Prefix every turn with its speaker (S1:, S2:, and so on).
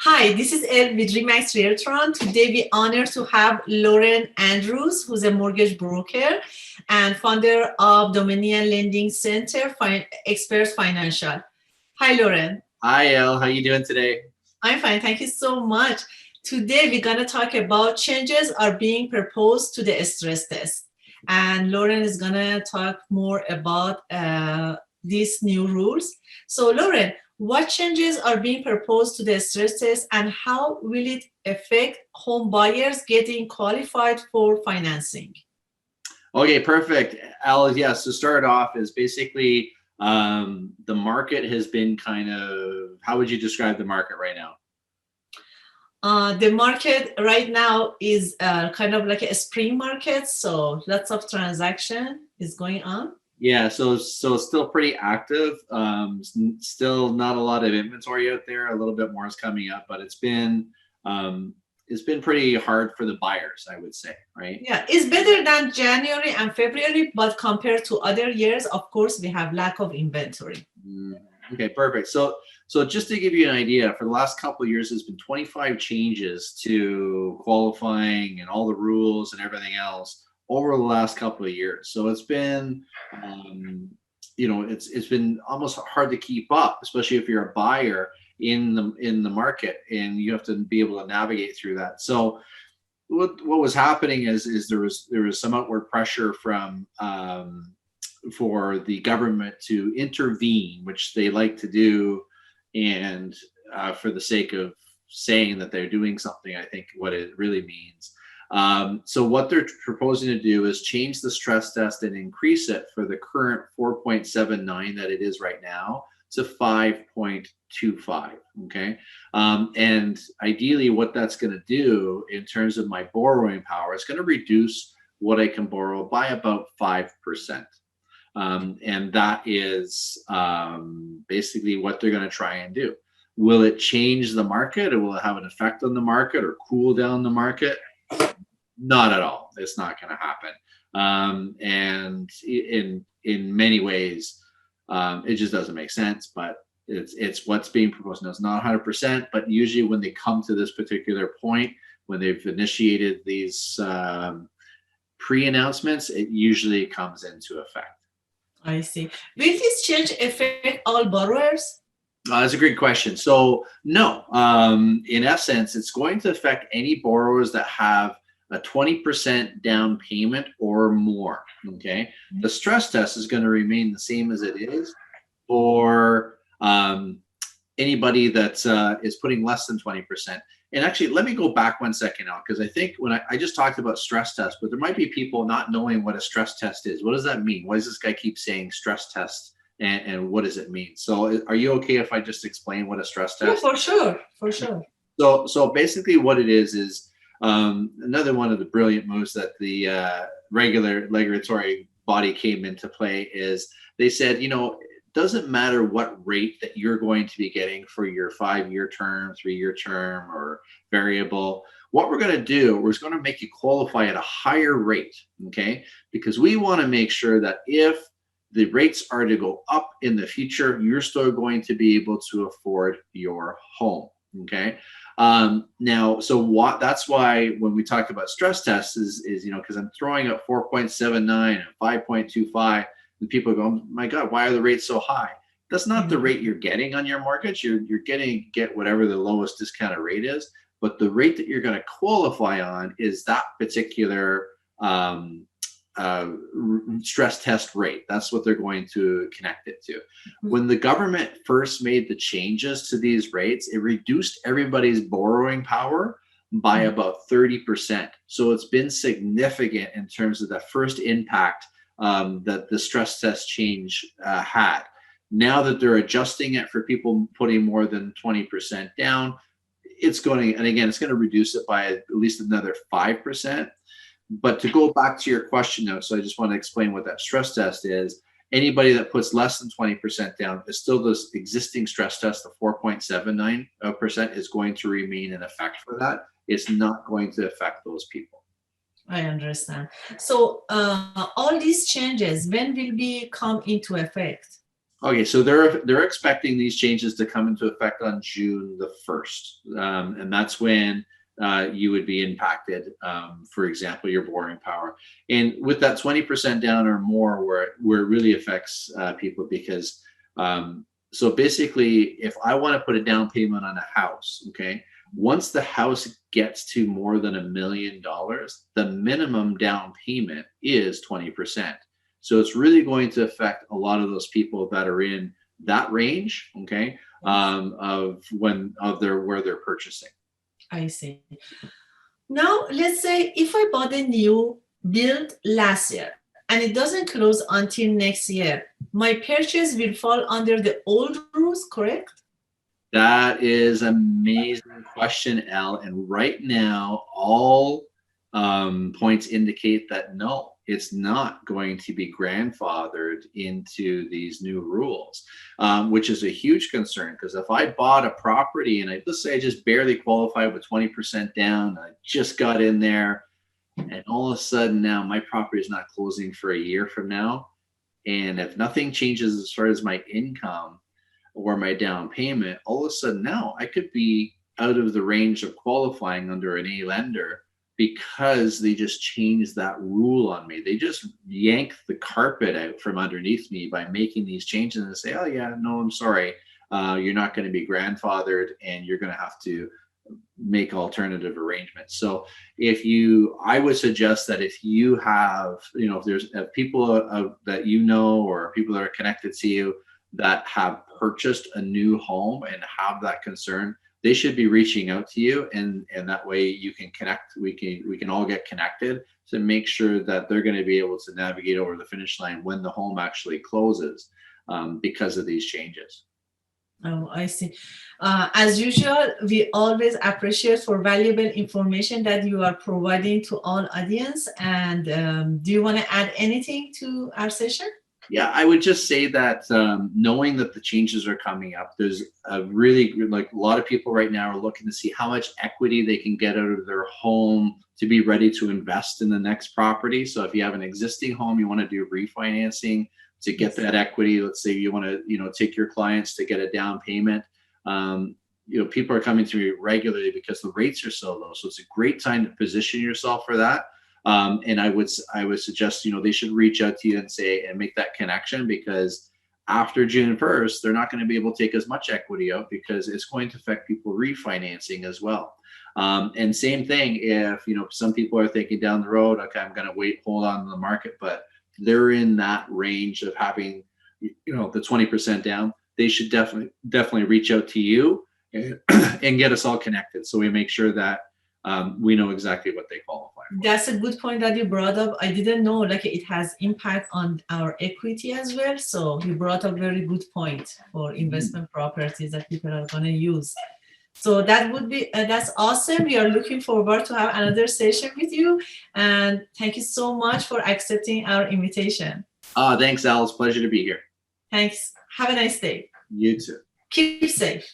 S1: Hi, this is Elle with Remax Realtron. Today we honor to have Lauren Andrews, who's a mortgage broker and founder of Dominion Lending Center Experts Financial. Hi, Lauren.
S2: Hi, Elle. How you doing today?
S1: I'm fine. Thank you so much. Today we're going to talk about changes are being proposed to the stress test. And Lauren is going to talk more about these new rules. So, Lauren, what changes are being proposed to the stress test and how will it affect home buyers getting qualified for financing?
S2: Okay, perfect. Elle, yes, to start off is basically the market has been kind of, how would you describe the market right now?
S1: The market right now is kind of like a spring market, so lots of transaction is going on.
S2: Yeah, so it's still pretty active. Still not a lot of inventory out there. A little bit more is coming up, but it's been pretty hard for the buyers, I would say, right?
S1: Yeah, it's better than January and February, but compared to other years, of course, we have lack of inventory.
S2: Okay, perfect. So just to give you an idea, for the last couple of years, there's been 25 changes to qualifying and all the rules and everything else over the last couple of years. So it's been, it's been almost hard to keep up, especially if you're a buyer in the market, and you have to be able to navigate through that. So what was happening is there was some outward pressure from for the government to intervene, which they like to do, and for the sake of saying that they're doing something, I think what it really means. So what they're proposing to do is change the stress test and increase it for the current 4.79 that it is right now to 5.25. Okay. And ideally what that's going to do in terms of my borrowing power, it's going to reduce what I can borrow by about 5%. And that is basically what they're going to try and do. Will it change the market, or will it have an effect on the market or cool down the market? Not at all. It's not going to happen. And in many ways, it just doesn't make sense. But it's what's being proposed. Now, it's not 100%, but usually when they come to this particular point, when they've initiated these pre-announcements, it usually comes into effect.
S1: I see. Will this change affect all borrowers?
S2: That's a great question. So no, in essence, it's going to affect any borrowers that have a 20% down payment or more. Okay. The stress test is going to remain the same as it is for anybody that is putting less than 20%. And actually, let me go back 1 second now, because I think when I just talked about stress test, but there might be people not knowing what a stress test is. What does that mean? Why does this guy keep saying stress test? And what does it mean? So are you okay if I just explain what a stress test?
S1: Yeah, for sure.
S2: So basically what it is another one of the brilliant moves that the regulatory body came into play is they said, it doesn't matter what rate that you're going to be getting for your 5-year term, 3-year term, or variable. What we're going to do, we're going to make you qualify at a higher rate, okay? Because we want to make sure that if the rates are to go up in the future, you're still going to be able to afford your home. Okay. Now, so that's why when we talk about stress tests is because I'm throwing up 4.79 and 5.25, and people go, my God, why are the rates so high? That's not the rate you're getting on your mortgage. You're get whatever the lowest discounted rate is, but the rate that you're going to qualify on is that particular stress test rate. That's what they're going to connect it to. When the government first made the changes to these rates, it reduced everybody's borrowing power by about 30%. So it's been significant in terms of the first impact that the stress test change had. Now that they're adjusting it for people putting more than 20% down, it's going to reduce it by at least another 5%. But to go back to your question now, so I just want to explain what that stress test is. Anybody that puts less than 20% down is still this existing stress test. The 4.79% is going to remain in effect for that. It's not going to affect those people.
S1: I understand. So all these changes, when will be come into effect?
S2: Okay, so they're expecting these changes to come into effect on June the 1st, and that's when you would be impacted. For example, your borrowing power, and with that 20% down or more, where it really affects people because so basically, if I want to put a down payment on a house, okay, once the house gets to more than $1 million, the minimum down payment is 20%. So it's really going to affect a lot of those people that are in that range, okay, of their where they're purchasing.
S1: I see. Now, let's say if I bought a new build last year and it doesn't close until next year, my purchase will fall under the old rules, correct?
S2: That is an amazing question, Elle. And right now, all points indicate that no, it's not going to be grandfathered into these new rules, which is a huge concern. Because if I bought a property and let's say I just barely qualified with 20% down, I just got in there, and all of a sudden now my property is not closing for a year from now, and if nothing changes as far as my income or my down payment, all of a sudden now I could be out of the range of qualifying under an A lender because they just changed that rule on me. They just yanked the carpet out from underneath me by making these changes and say, oh yeah, no, I'm sorry. You're not going to be grandfathered and you're going to have to make alternative arrangements. So I would suggest that if you have, if there's people that you know or people that are connected to you that have purchased a new home and have that concern, they should be reaching out to you, and that way you can connect. We can all get connected to make sure that they're going to be able to navigate over the finish line when the home actually closes, because of these changes.
S1: Oh, I see. As usual, we always appreciate for valuable information that you are providing to all audience. And do you want to add anything to our session?
S2: Yeah, I would just say that knowing that the changes are coming up, there's a really, like, a lot of people right now are looking to see how much equity they can get out of their home to be ready to invest in the next property. So if you have an existing home, you want to do refinancing to get that equity. Let's say you want to, take your clients to get a down payment. People are coming to me regularly because the rates are so low. So it's a great time to position yourself for that. And I would suggest, they should reach out to you and make that connection, because after June 1st, they're not going to be able to take as much equity out because it's going to affect people refinancing as well. And same thing if, some people are thinking down the road, okay, I'm going to hold on to the market, but they're in that range of having, the 20% down, they should definitely reach out to you and get us all connected. So we make sure that we know exactly what they qualify for.
S1: That's a good point that you brought up. I didn't know it has impact on our equity as well. So you brought up very good point for investment properties that people are going to use. So that's awesome. We are looking forward to have another session with you. And thank you so much for accepting our invitation.
S2: Thanks, Alice. Pleasure to be here.
S1: Thanks. Have a nice day.
S2: You too.
S1: Keep safe.